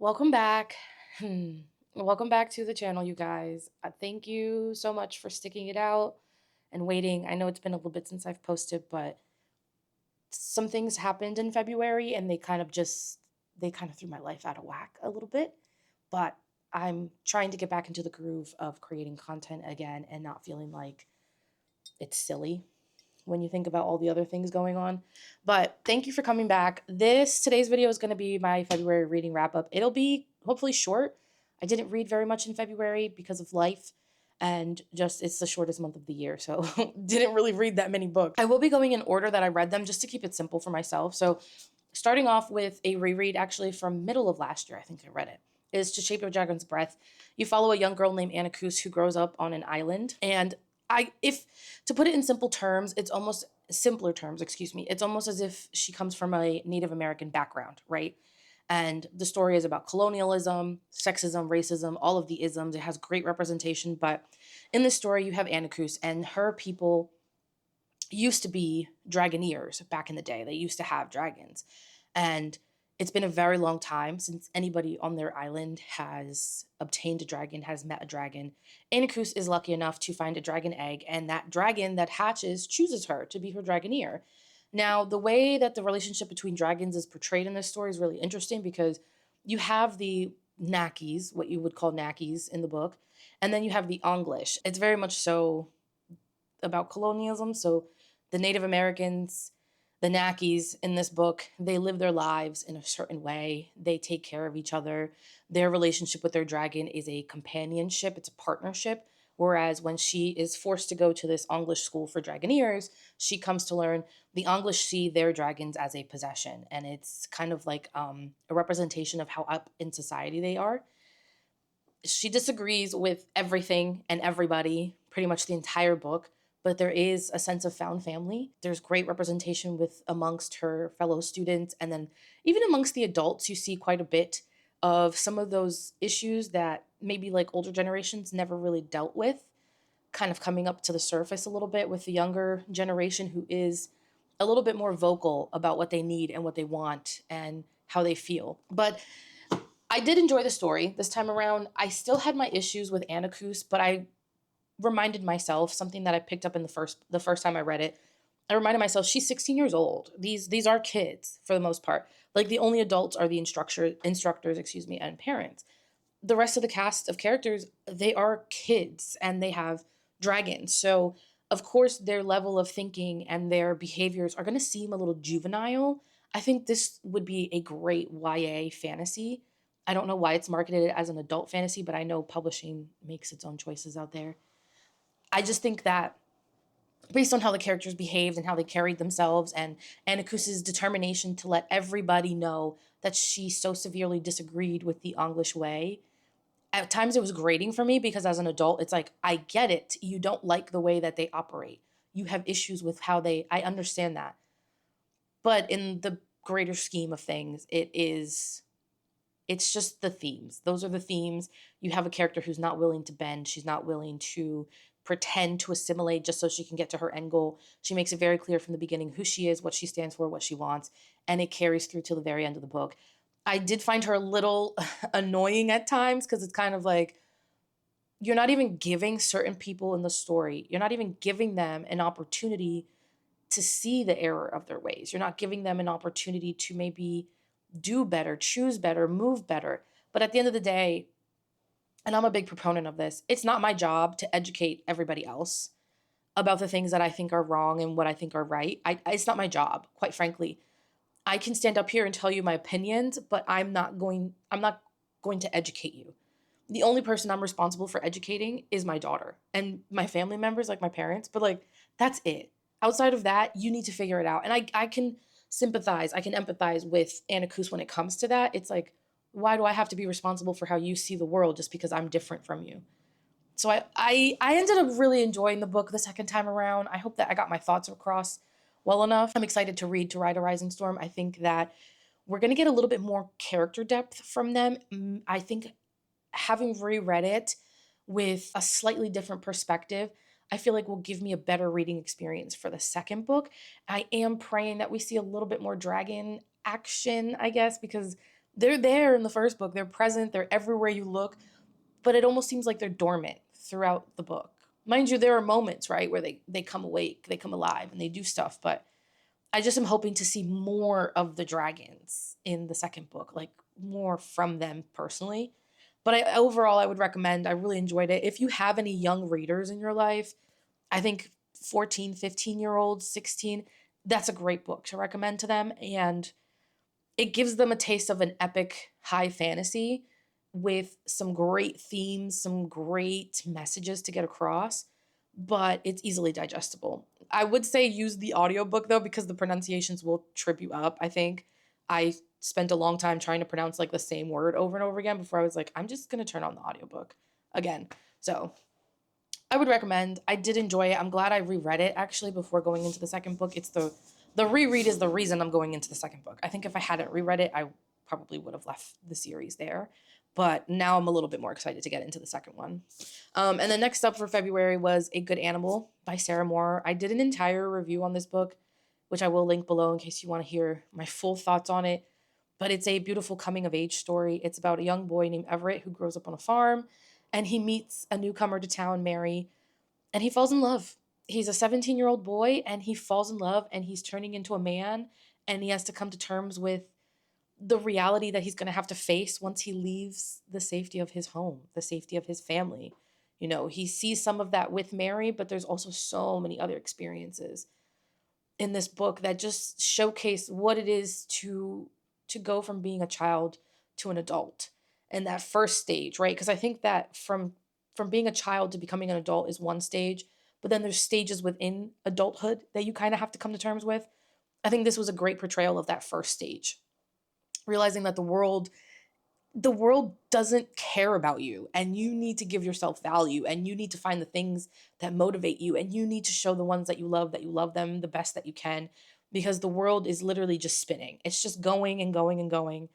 Welcome back. Welcome back to the channel, you guys. Thank you so much for sticking it out and waiting. I know it's been a little bit since I've posted, but some things happened in February and they kind of threw my life out of whack a little bit. But I'm trying to get back into the groove of creating content again and not feeling like it's silly when you think about all the other things going on. But thank you for coming back. Today's video is going to be my February reading wrap up. It'll be hopefully short. I didn't read very much in February because of life and just it's the shortest month of the year, so didn't really read that many books. I will be going in order that I read them just to keep it simple for myself. So starting off with a reread actually from middle of last year, I think I read it, is To Shape Your Dragon's Breath. You follow a young girl named Anna who grows up on an island. And if to put it in simpler terms, excuse me, it's almost as if she comes from a Native American background, right? And the story is about colonialism, sexism, racism, all of the isms. It has great representation. But in this story, you have Anna and her people used to be dragoneers back in the day. They used to have dragons. And it's been a very long time since anybody on their island has obtained a dragon, has met a dragon. Anakus is lucky enough to find a dragon egg, and that dragon that hatches chooses her to be her dragoneer. Now, the way that the relationship between dragons is portrayed in this story is really interesting because you have the Nakis, what you would call Nakis in the book, and then you have the English. It's very much so about colonialism. So the Native Americans, the Nakis in this book, they live their lives in a certain way. They take care of each other. Their relationship with their dragon is a companionship, it's a partnership. Whereas when she is forced to go to this English school for dragoneers, she comes to learn the English see their dragons as a possession. And it's kind of like a representation of how up in society they are. She disagrees with everything and everybody, pretty much the entire book, but there is a sense of found family. There's great representation with amongst her fellow students, and then even amongst the adults, you see quite a bit of some of those issues that maybe like older generations never really dealt with, kind of coming up to the surface a little bit with the younger generation who is a little bit more vocal about what they need and what they want and how they feel. But I did enjoy the story this time around. I still had my issues with Anacus, but I reminded myself something that I picked up in the first time I read it. I reminded myself she's 16 years old. These are kids for the most part. Like the only adults are the instructors, excuse me, and parents. The rest of the cast of characters, they are kids and they have dragons. So of course their level of thinking and their behaviors are going to seem a little juvenile. I think this would be a great YA fantasy. I don't know why it's marketed as an adult fantasy, but I know publishing makes its own choices out there. I just think that based on how the characters behaved and how they carried themselves and Anakus's determination to let everybody know that she so severely disagreed with the English way, at times it was grating for me because as an adult, it's like, I get it. You don't like the way that they operate. You have issues with I understand that. But in the greater scheme of things, it's just the themes. Those are the themes. You have a character who's not willing to bend. She's not willing to pretend to assimilate just so she can get to her end goal. She makes it very clear from the beginning who she is, what she stands for, what she wants, and it carries through to the very end of the book. I did find her a little annoying at times because it's kind of like you're not even giving certain people in the story, you're not even giving them an opportunity to see the error of their ways. You're not giving them an opportunity to maybe do better, choose better, move better. But at the end of the day, and I'm a big proponent of this, it's not my job to educate everybody else about the things that I think are wrong and what I think are right. It's not my job, quite frankly. I can stand up here and tell you my opinions, but I'm not going to educate you. The only person I'm responsible for educating is my daughter and my family members, like my parents, but like that's it. Outside of that, you need to figure it out. And I can sympathize, I can empathize with Anacus when it comes to that. It's like, why do I have to be responsible for how you see the world just because I'm different from you? So I ended up really enjoying the book the second time around. I hope that I got my thoughts across well enough. I'm excited to read To Ride a Rising Storm. I think that we're going to get a little bit more character depth from them. I think having reread it with a slightly different perspective, I feel like will give me a better reading experience for the second book. I am praying that we see a little bit more dragon action, I guess, because They're there in the first book. They're present. They're everywhere you look, but it almost seems like they're dormant throughout the book. Mind you, there are moments, right, where they come awake, they come alive, and they do stuff, but I just am hoping to see more of the dragons in the second book, like more from them personally. But overall, I would recommend, I really enjoyed it. If you have any young readers in your life, I think 14, 15-year olds, 16, that's a great book to recommend to them. And it gives them a taste of an epic high fantasy with some great themes, some great messages to get across, but it's easily digestible. I would say use the audiobook though, because the pronunciations will trip you up. I think I spent a long time trying to pronounce like the same word over and over again before I was like, I'm just going to turn on the audiobook again. So I would recommend. I did enjoy it. I'm glad I reread it actually before going into the second book. It's the reread is the reason I'm going into the second book. I think if I hadn't reread it, I probably would have left the series there. But now I'm a little bit more excited to get into the second one. And then next up for February was A Good Animal by Sarah Moore. I did an entire review on this book, which I will link below in case you want to hear my full thoughts on it. But it's a beautiful coming of age story. It's about a young boy named Everett who grows up on a farm and he meets a newcomer to town, Mary, and he falls in love. He's a 17-year-old boy and he falls in love and he's turning into a man and he has to come to terms with the reality that he's going to have to face once he leaves the safety of his home, the safety of his family. You know, he sees some of that with Mary, but there's also so many other experiences in this book that just showcase what it is to go from being a child to an adult and that first stage, right? Because I think that from being a child to becoming an adult is one stage, but then there's stages within adulthood that you kind of have to come to terms with. I think this was a great portrayal of that first stage, realizing that the world doesn't care about you and you need to give yourself value and you need to find the things that motivate you and you need to show the ones that you love them the best that you can, because the world is literally just spinning. It's just going and going and going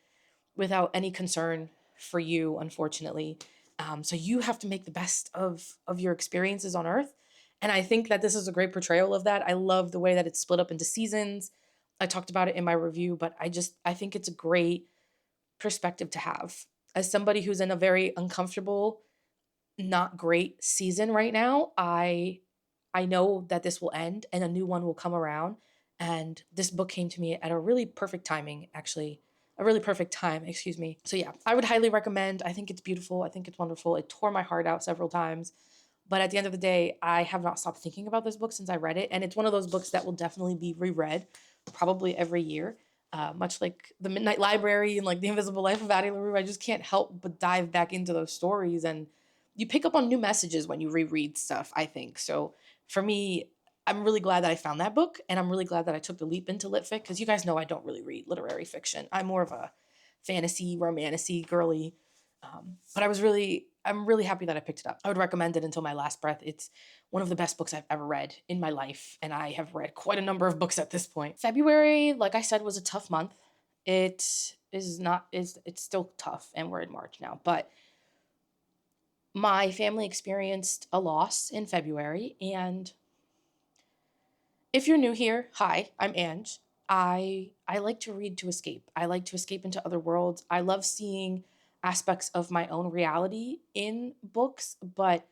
without any concern for you, unfortunately. So you have to make the best of your experiences on earth, and I think that this is a great portrayal of that. I love the way that it's split up into seasons. I talked about it in my review, but I think it's a great perspective to have. As somebody who's in a very uncomfortable, not great season right now, I know that this will end and a new one will come around. And this book came to me at a really perfect timing, actually. A really perfect time, excuse me. So yeah, I would highly recommend. I think it's beautiful. I think it's wonderful. It tore my heart out several times. But at the end of the day, I have not stopped thinking about this book since I read it. And it's one of those books that will definitely be reread probably every year. Much like The Midnight Library and like The Invisible Life of Addie LaRue, I just can't help but dive back into those stories. And you pick up on new messages when you reread stuff, I think. So for me, I'm really glad that I found that book. And I'm really glad that I took the leap into lit fic, because you guys know I don't really read literary fiction. I'm more of a fantasy, romantic, girly. But I'm really happy that I picked it up. I would recommend it until my last breath. It's one of the best books I've ever read in my life, and I have read quite a number of books at this point. February, like I said, was a tough month. It is not is it's still tough, and we're in March now. But my family experienced a loss in February, and if you're new here, hi, I'm Ange. I like to read to escape. I like to escape into other worlds. I love seeing aspects of my own reality in books, but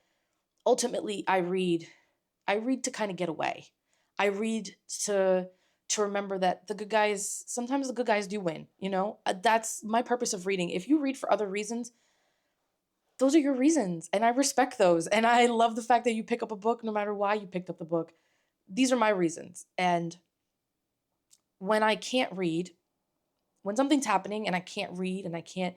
ultimately I read to kind of get away. I read to remember that the good guys, sometimes the good guys do win, you know? That's my purpose of reading. If you read for other reasons, those are your reasons, and I respect those. And I love the fact that you pick up a book no matter why you picked up the book. These are my reasons. And when I can't read, when something's happening and I can't read and I can't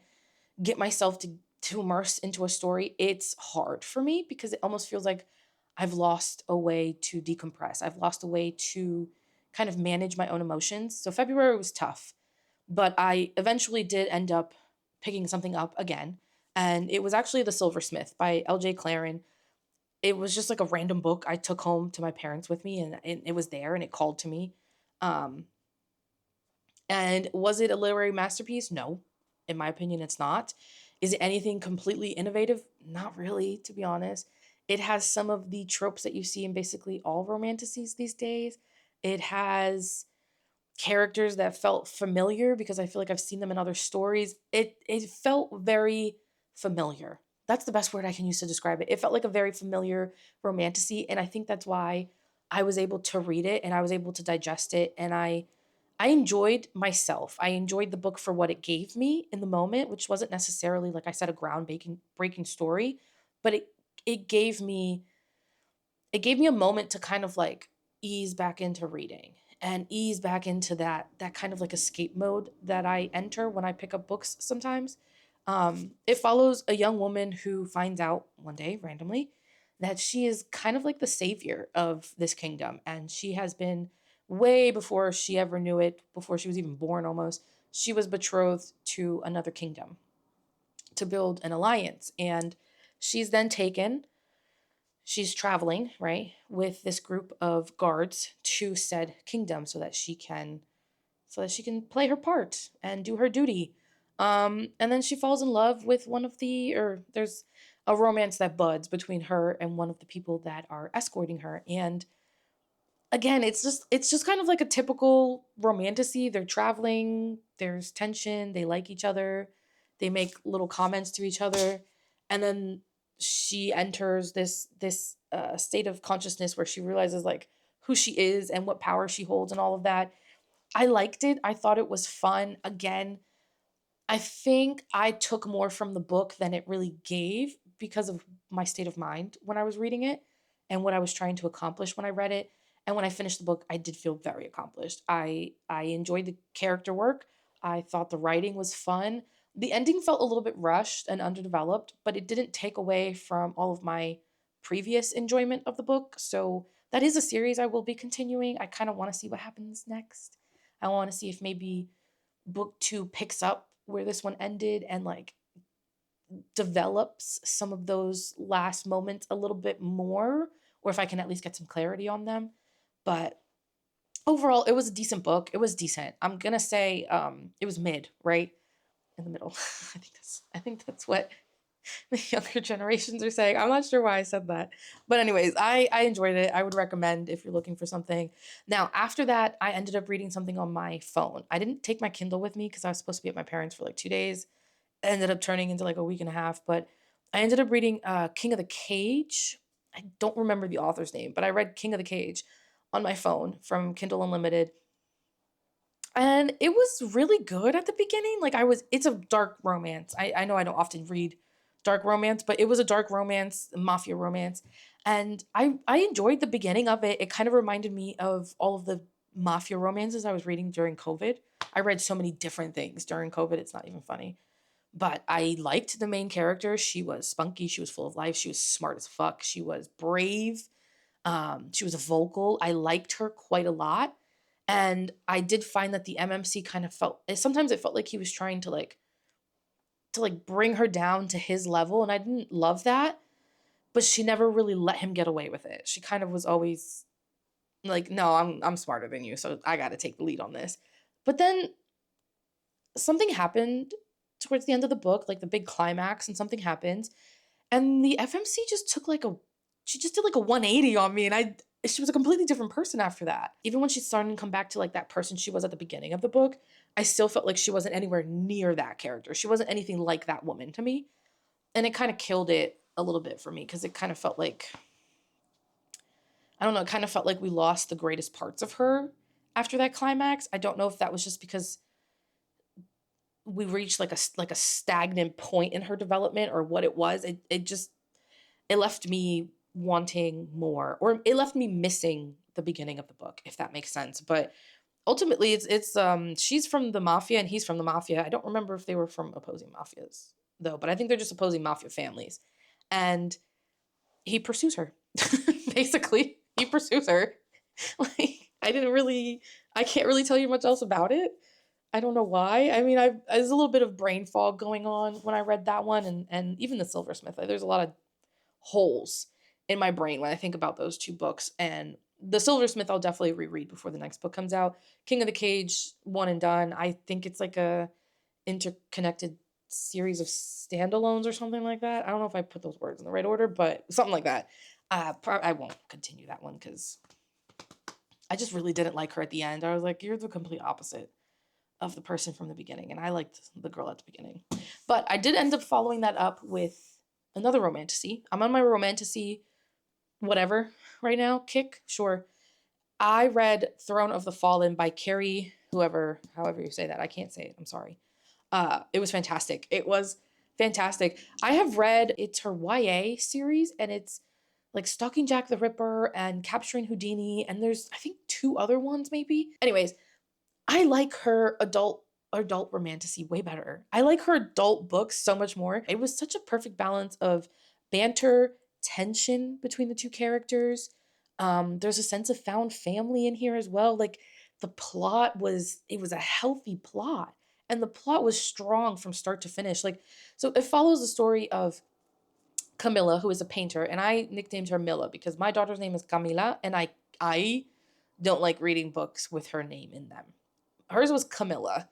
get myself to immerse into a story, it's hard for me because it almost feels like I've lost a way to decompress. I've lost a way to kind of manage my own emotions. So February was tough, but I eventually did end up picking something up again. And it was actually The Silversmith by L.J. Claren. It was just like a random book I took home to my parents with me, and it was there and it called to me. Um, and was it a literary masterpiece? No. In my opinion, it's not. Is it anything completely innovative? Not really, to be honest. It has some of the tropes that you see in basically all romanticities these days. It has characters that felt familiar because I feel like I've seen them in other stories. It felt very familiar. That's the best word I can use to describe it. It felt like a very familiar romantasy, and I think that's why I was able to read it and I was able to digest it, and I enjoyed myself. I enjoyed the book for what it gave me in the moment, which wasn't necessarily, like I said, a groundbreaking breaking story, but it gave me it gave me a moment to kind of like ease back into reading and ease back into that kind of like escape mode that I enter when I pick up books sometimes. It follows a young woman who finds out one day randomly that she is kind of like the savior of this kingdom, and she has been way before she ever knew it, before she was even born almost. She was betrothed to another kingdom to build an alliance, and she's then taken she's traveling, right, with this group of guards to said kingdom so that she can play her part and do her duty. And then she falls in love with one of the or there's a romance that buds between her and one of the people that are escorting her. And again, it's just kind of like a typical romantasy. They're traveling, there's tension, they like each other, they make little comments to each other, and then she enters this state of consciousness where she realizes like who she is and what power she holds and all of that. I liked it. I thought it was fun. Again, I think I took more from the book than it really gave because of my state of mind when I was reading it and what I was trying to accomplish when I read it. And when I finished the book, I did feel very accomplished. I enjoyed the character work. I thought the writing was fun. The ending felt a little bit rushed and underdeveloped, but it didn't take away from all of my previous enjoyment of the book. So that is a series I will be continuing. I kind of want to see what happens next. I want to see if maybe book two picks up where this one ended and like develops some of those last moments a little bit more, or if I can at least get some clarity on them. But overall, it was a decent book. It was decent. I'm gonna say it was mid, right? In the middle. I think that's what the younger generations are saying. I'm not sure why I said that. But anyways, I enjoyed it. I would recommend if you're looking for something. Now, after that, I ended up reading something on my phone. I didn't take my Kindle with me because I was supposed to be at my parents for like 2 days. It ended up turning into like a week and a half, but I ended up reading King of the Cage. I don't remember the author's name, but I read King of the Cage on my phone from Kindle Unlimited, and it was really good at the beginning. It's a dark romance. I know I don't often read dark romance, but it was a dark romance, mafia romance. And I enjoyed the beginning of it. It kind of reminded me of all of the mafia romances I was reading during COVID. I read so many different things during COVID. It's not even funny. But I liked the main character. She was spunky. She was full of life. She was smart as fuck. She was brave. She was vocal. I liked her quite a lot. And I did find that the MMC kind of sometimes it felt like he was trying to like bring her down to his level, and I didn't love that, but she never really let him get away with it. She kind of was always like, "No, I'm smarter than you, so I got to take the lead on this." But then something happened towards the end of the book, like the big climax, and something happens, and the FMC just took like a she just did like a 180 on me, and she was a completely different person after that. Even when she's starting to come back to like that person she was at the beginning of the book, I still felt like she wasn't anywhere near that character. She wasn't anything like that woman to me. And it kind of killed it a little bit for me because it kind of felt like I don't know, it kind of felt like we lost the greatest parts of her after that climax. I don't know if that was just because we reached like a stagnant point in her development or what it was. It left me wanting more, or it left me missing the beginning of the book, if that makes sense. But ultimately it's she's from the mafia and he's from the mafia. I don't remember if they were from opposing mafias though, but I think they're just opposing mafia families. And he pursues her. Basically, he pursues her. Like I can't really tell you much else about it. I don't know why. I mean, there's a little bit of brain fog going on when I read that one, and even the Silversmith. There's a lot of holes in my brain when I think about those two books. And the Silversmith I'll definitely reread before the next book comes out. King of the Cage, one and done. I think it's like a interconnected series of standalones or something like that. I don't know if I put those words in the right order, but something like that. I won't continue that one because I just really didn't like her at the end. I was like, you're the complete opposite of the person from the beginning. And I liked the girl at the beginning. But I did end up following that up with another romantasy. I'm on my romantasy whatever right now. Kick, sure. I read Throne of the Fallen by Carrie, whoever, however you say that. I can't say it. I'm sorry. It was fantastic. It was fantastic. I have read, it's her YA series, and it's like Stalking Jack the Ripper and Capturing Houdini, and there's I think two other ones maybe. Anyways, I like her adult romantasy way better. I like her adult books so much more. It was such a perfect balance of banter, tension between the two characters. There's a sense of found family in here as well. Like the plot was, it was a healthy plot, and the plot was strong from start to finish. Like, so it follows the story of Camilla, who is a painter, and I nicknamed her Milla because my daughter's name is Camila, and I don't like reading books with her name in them. Hers was Camilla,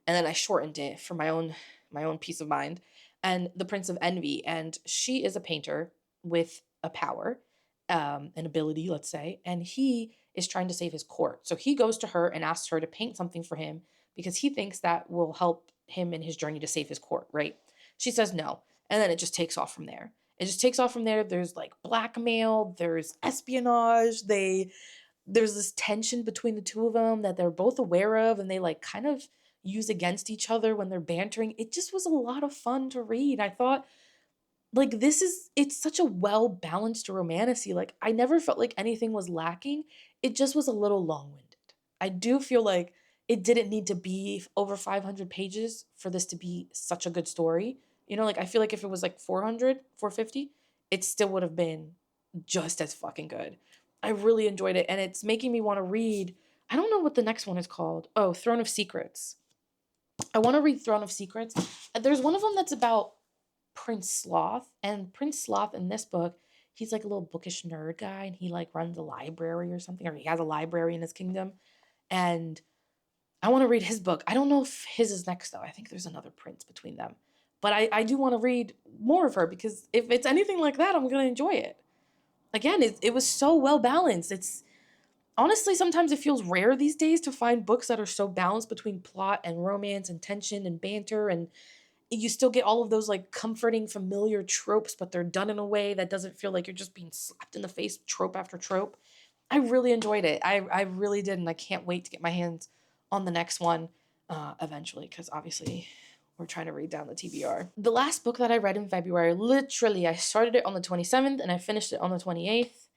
and then I shortened it for my own peace of mind. And the Prince of Envy, and she is a painter with a power, an ability, let's say, and he is trying to save his court. So he goes to her and asks her to paint something for him because he thinks that will help him in his journey to save his court. Right? She says no, and then it just takes off from there. It just takes off from there. There's like blackmail, there's espionage, there's this tension between the two of them that they're both aware of, and they like kind of use against each other when they're bantering. It just was a lot of fun to read. I thought like it's such a well balanced romantasy. Like I never felt like anything was lacking. It just was a little long-winded. I do feel like it didn't need to be over 500 pages for this to be such a good story. You know, like I feel like if it was like 400, 450, it still would have been just as fucking good. I really enjoyed it, and it's making me want to read. I don't know what the next one is called. Oh, Throne of Secrets. I want to read Throne of Secrets. There's one of them that's about Prince Sloth, and Prince Sloth in this book, he's like a little bookish nerd guy, and he like runs a library or something, or he has a library in his kingdom. And I want to read his book. I don't know if his is next though. I think there's another prince between them. But I do want to read more of her because if it's anything like that, I'm gonna enjoy it. Again, it was so well balanced. It's honestly sometimes it feels rare these days to find books that are so balanced between plot and romance and tension and banter, and you still get all of those like comforting familiar tropes, but they're done in a way that doesn't feel like you're just being slapped in the face trope after trope. I really enjoyed it. I really did, and I can't wait to get my hands on the next one eventually, because obviously we're trying to read down the TBR. The last book that I read in February, literally, I started it on the 27th and I finished it on the 28th,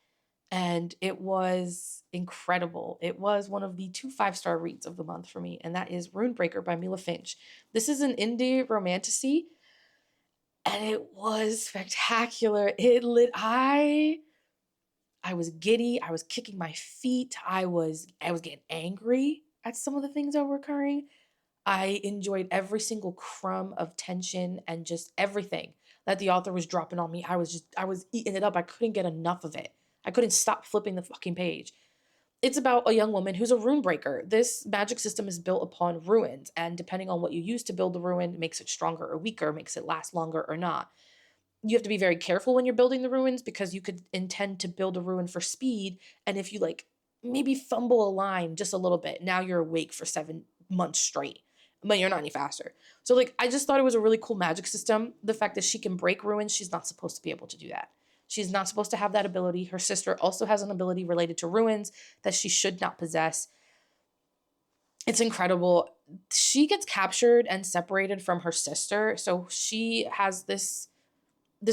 and it was incredible. It was one of the two 5-star reads of the month for me, and that is Runebreaker by Mila Finch. This is an indie romantasy, and it was spectacular. I was giddy. I was kicking my feet. I was getting angry at some of the things that were occurring. I enjoyed every single crumb of tension and just everything that the author was dropping on me. I was eating it up. I couldn't get enough of it. I couldn't stop flipping the fucking page. It's about a young woman who's a rune breaker. This magic system is built upon ruins, and depending on what you use to build the ruin, makes it stronger or weaker, makes it last longer or not. You have to be very careful when you're building the ruins because you could intend to build a ruin for speed, and if you like maybe fumble a line just a little bit, now you're awake for 7 months straight, but you're not any faster. So like I just thought it was a really cool magic system. The fact that she can break ruins, she's not supposed to be able to do that. She's not supposed to have that ability. Her sister also has an ability related to ruins that she should not possess. It's incredible. She gets captured and separated from her sister, so she has this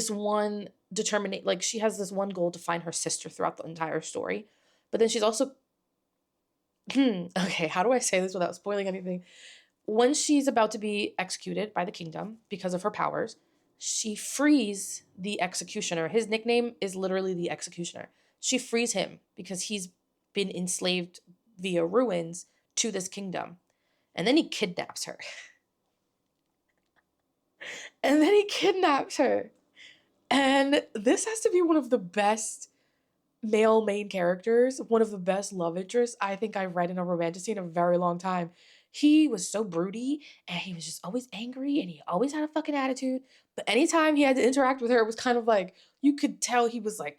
one determinate, like she has this one goal to find her sister throughout the entire story. But then she's also okay, how do I say this without spoiling anything? When she's about to be executed by the kingdom because of her powers, she frees the executioner. His nickname is literally the executioner. She frees him because he's been enslaved via ruins to this kingdom. And then he kidnaps her. And then he kidnaps her. And this has to be one of the best male main characters, one of the best love interests I think I've read in a romantic in a very long time. He was so broody, and he was just always angry, and he always had a fucking attitude. But anytime he had to interact with her, it was kind of like you could tell he was like,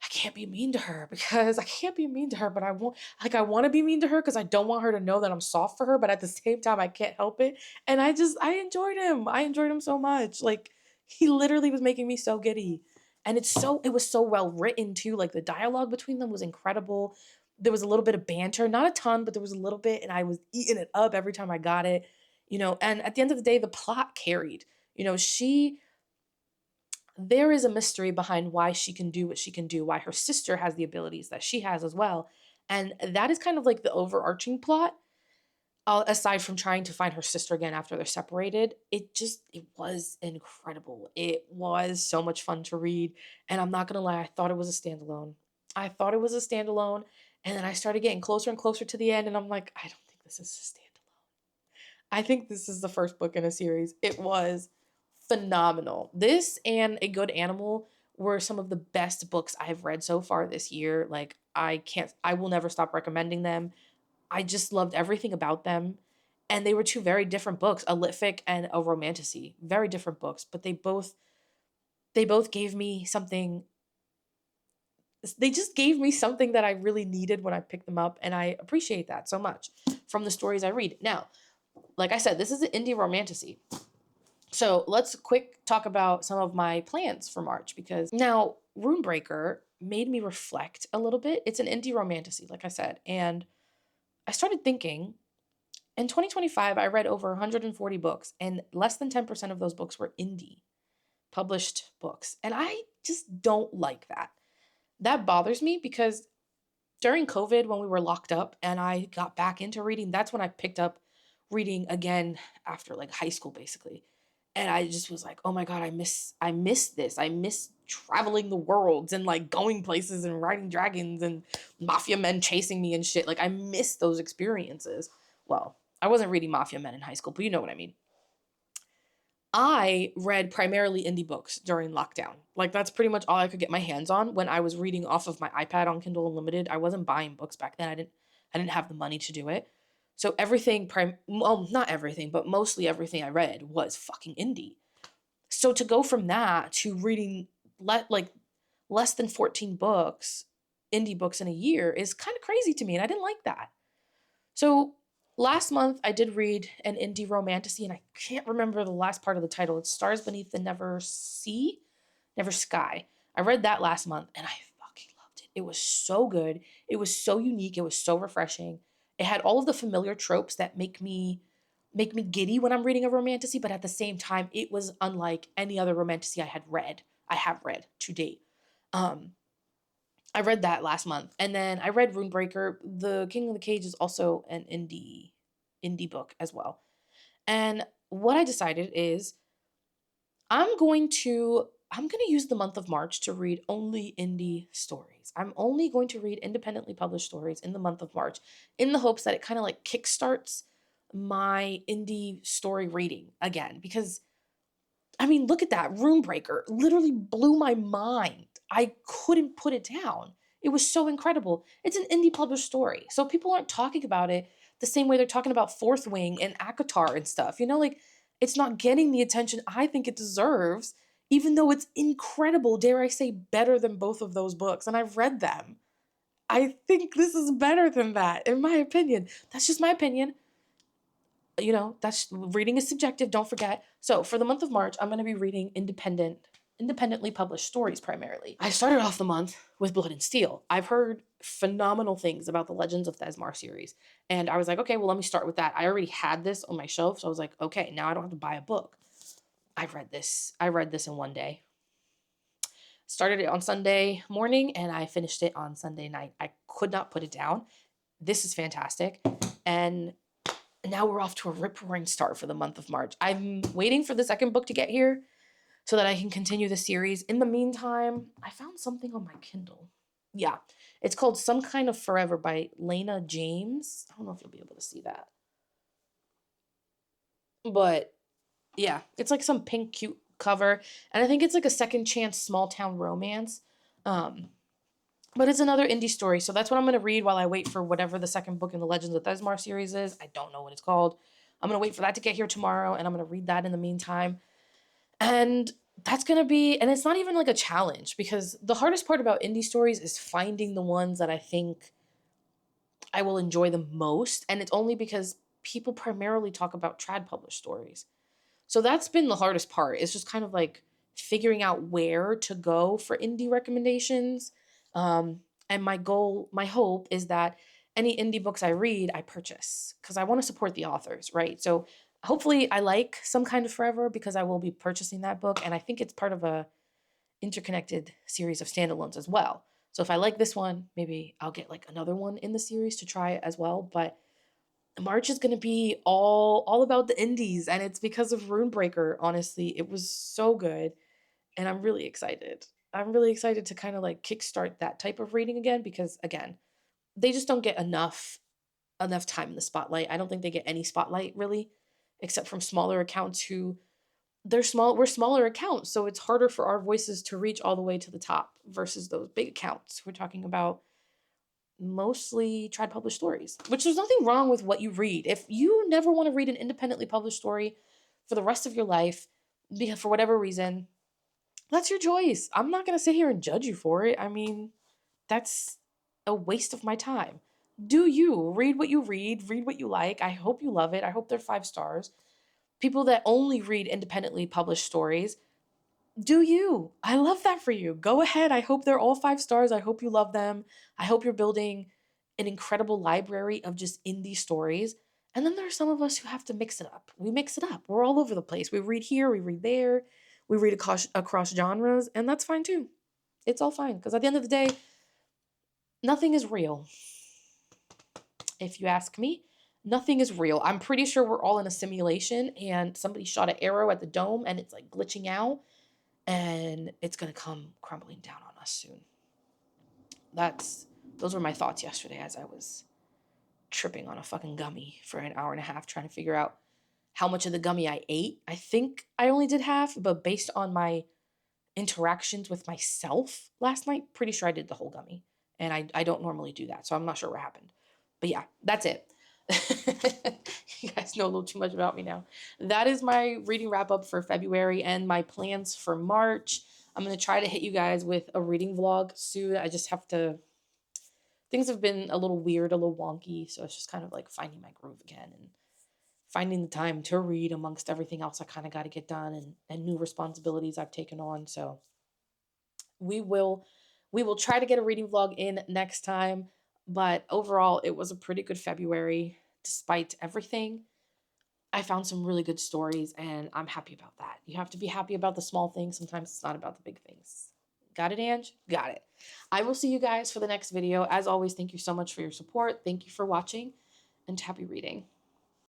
I can't be mean to her because I can't be mean to her, but I want to be mean to her because I don't want her to know that I'm soft for her, but at the same time, I can't help it. And I enjoyed him. I enjoyed him so much. Like, he literally was making me so giddy. And it was so well written too. Like, the dialogue between them was incredible. There was a little bit of banter, not a ton, but there was a little bit, and I was eating it up every time I got it, and at the end of the day, the plot carried. You know, she there is a mystery behind why she can do what she can do, why her sister has the abilities that she has as well. And that is kind of like the overarching plot. Aside from trying to find her sister again after they're separated, it was incredible. It was so much fun to read. And I'm not going to lie, I thought it was a standalone. I thought it was a standalone. And then I started getting closer and closer to the end. And I'm like, I don't think this is a standalone. I think this is the first book in a series. It was phenomenal. This and A Good Animal were some of the best books I've read so far this year. Like, I will never stop recommending them. I just loved everything about them. And they were two very different books, a lit fic and a romantasy. Very different books, but they both gave me something. They just gave me something that I really needed when I picked them up, and I appreciate that so much from the stories I read. Now, like I said, this is an indie romantasy. So let's quick talk about some of my plans for March, because now Runebreaker made me reflect a little bit. It's an indie romantasy, like I said, and I started thinking in 2025, I read over 140 books, and less than 10% of those books were indie published books. And I just don't like that. That bothers me because during COVID, when we were locked up and I got back into reading, that's when I picked up reading again after like high school, basically. And I just was like, oh my God, I miss this. I miss traveling the worlds and like going places and riding dragons and mafia men chasing me and shit. Like, I miss those experiences. Well, I wasn't reading mafia men in high school, but you know what I mean. I read primarily indie books during lockdown. Like, that's pretty much all I could get my hands on when I was reading off of my iPad on Kindle Unlimited. I wasn't buying books back then. I didn't have the money to do it. So well, not everything, but mostly everything I read was fucking indie. So to go from that to reading like less than 14 books, indie books in a year is kind of crazy to me, and I didn't like that. So last month I did read an indie romantasy, and I can't remember the last part of the title. It's Stars Beneath the Never Sky. I read that last month and I fucking loved it. It was so good. It was so unique. It was so refreshing. It had all of the familiar tropes that make me giddy when I'm reading a romantasy, but at the same time, it was unlike any other romantasy I have read to date. Um, I read that last month, and then I read Runebreaker. The King of the Cage is also an indie book as well. And what I decided is I'm going to use the month of March to read only indie stories. I'm only going to read independently published stories in the month of March in the hopes that it kind of like kickstarts my indie story reading again, because I mean, look at that. Runebreaker literally blew my mind. I couldn't put it down. It was so incredible. It's an indie published story. So people aren't talking about it the same way they're talking about Fourth Wing and Akatar and stuff. Like, it's not getting the attention I think it deserves, even though it's incredible, dare I say, better than both of those books. And I've read them. I think this is better than that, in my opinion. That's just my opinion. That's reading is subjective, don't forget. So for the month of March, I'm going to be reading independently published stories primarily. I started off the month with Blood and Steel. I've heard phenomenal things about the Legends of Thesmar series, and I was like, okay, well, let me start with that. I already had this on my shelf, so I was like, okay, now I don't have to buy a book. I read this in one day. Started it on Sunday morning and I finished it on Sunday night. I could not put it down. This is fantastic. And now we're off to a rip-roaring start for the month of March. I'm waiting for the second book to get here so that I can continue the series. In the meantime, I found something on my Kindle. Yeah, it's called Some Kind of Forever by Lena James. I don't know if you'll be able to see that. But yeah, it's like some pink cute cover. And I think it's like a second chance small town romance. Um, but it's another indie story. So that's what I'm going to read while I wait for whatever the second book in the Legends of Thesmar series is. I don't know what it's called. I'm going to wait for that to get here tomorrow, and I'm going to read that in the meantime. And that's going to be, and it's not even like a challenge, because the hardest part about indie stories is finding the ones that I think I will enjoy the most. And it's only because people primarily talk about trad published stories. So that's been the hardest part. It's just kind of like figuring out where to go for indie recommendations. And my goal, my hope is that any indie books I read, I purchase, because I want to support the authors, right? So hopefully I like Some Kind of Forever, because I will be purchasing that book. And I think it's part of a interconnected series of standalones as well. So if I like this one, maybe I'll get like another one in the series to try as well. But March is going to be all about the indies, and it's because of Runebreaker. Honestly, it was so good, and I'm really excited. I'm really excited to kind of like kickstart that type of reading again, because again, they just don't get enough time in the spotlight. I don't think they get any spotlight really, except from smaller accounts who we're smaller accounts, so it's harder for our voices to reach all the way to the top versus those big accounts. We're talking about mostly tried published stories, which there's nothing wrong with what you read. If you never want to read an independently published story for the rest of your life, because for whatever reason, that's your choice. I'm not going to sit here and judge you for it. I mean, that's a waste of my time. Do you read what you read what you like? I hope you love it. I hope they're 5 stars. People that only read independently published stories, do you? I love that for you. Go ahead. I hope they're all 5 stars. I hope you love them. I hope you're building an incredible library of just indie stories. And then there are some of us who have to mix it up. We mix it up. We're all over the place. We read here, we read there, we read across genres, and that's fine too. It's all fine, because at the end of the day, nothing is real. If you ask me, nothing is real. I'm pretty sure we're all in a simulation and somebody shot an arrow at the dome and it's like glitching out, and it's going to come crumbling down on us soon. Those were my thoughts yesterday as I was tripping on a fucking gummy for an hour and a half trying to figure out how much of the gummy I ate. I think I only did half, but based on my interactions with myself last night, pretty sure I did the whole gummy. And I don't normally do that, so I'm not sure what happened. But yeah, that's it. You guys know a little too much about me now. That is my reading wrap up for February and my plans for March. I'm going to try to hit you guys with a reading vlog soon. I just have to, things have been a little weird, a little wonky. So it's just kind of like finding my groove again and finding the time to read amongst everything else I kind of got to get done, and new responsibilities I've taken on. So we will try to get a reading vlog in next time. But overall, it was a pretty good February despite everything. I found some really good stories, and I'm happy about that. You have to be happy about the small things. Sometimes it's not about the big things. Got it, Ange? Got it. I will see you guys for the next video. As always, thank you so much for your support. Thank you for watching, and happy reading.